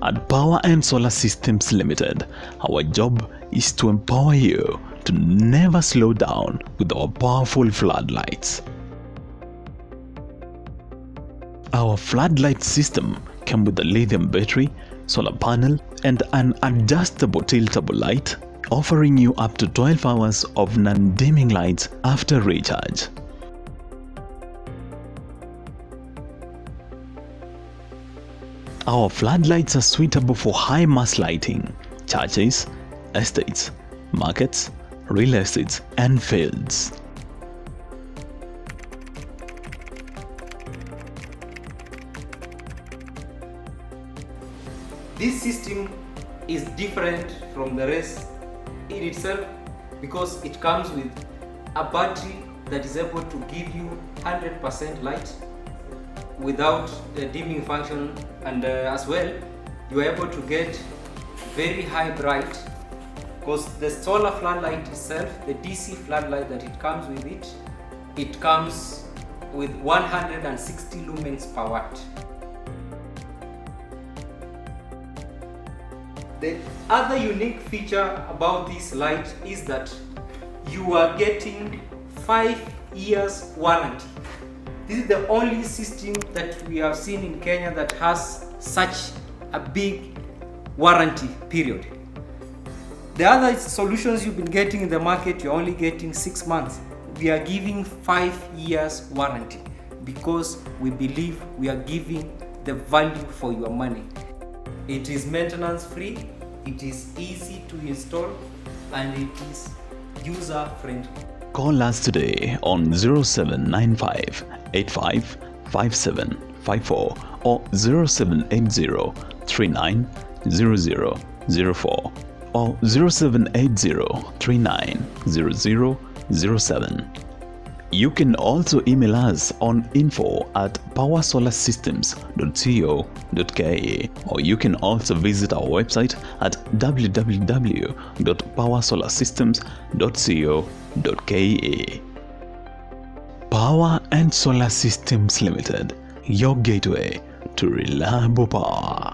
At Power and Solar Systems Limited, our job is to empower you to never slow down with our powerful floodlights. Our floodlight system comes with a lithium battery, solar panel, and an adjustable tiltable light, offering you up to 12 hours of non-dimming lights after recharge. Our floodlights are suitable for high mass lighting, churches, estates, markets, real estates, and fields. This system is different from the rest in itself because it comes with a battery that is able to give you 100% light without the dimming function, and as well you are able to get very high bright because the solar floodlight itself, the DC floodlight that it comes with it comes with 160 lumens per watt. The other unique feature about this light is that you are getting 5 years warranty. This is the only system that we have seen in Kenya that has such a big warranty period. The other solutions you've been getting in the market, you're only getting 6 months. We are giving 5 years warranty because we believe we are giving the value for your money. It is maintenance free, it is easy to install, and it is user friendly. Call us today on 0795 85 5754 or 0780 39 0004 or 0780 39 0007. You can also email us on info@powersolarsystems.co.ke, or you can also visit our website at www.powersolarsystems.co.ke. Power and Solar Systems Limited, your gateway to reliable power.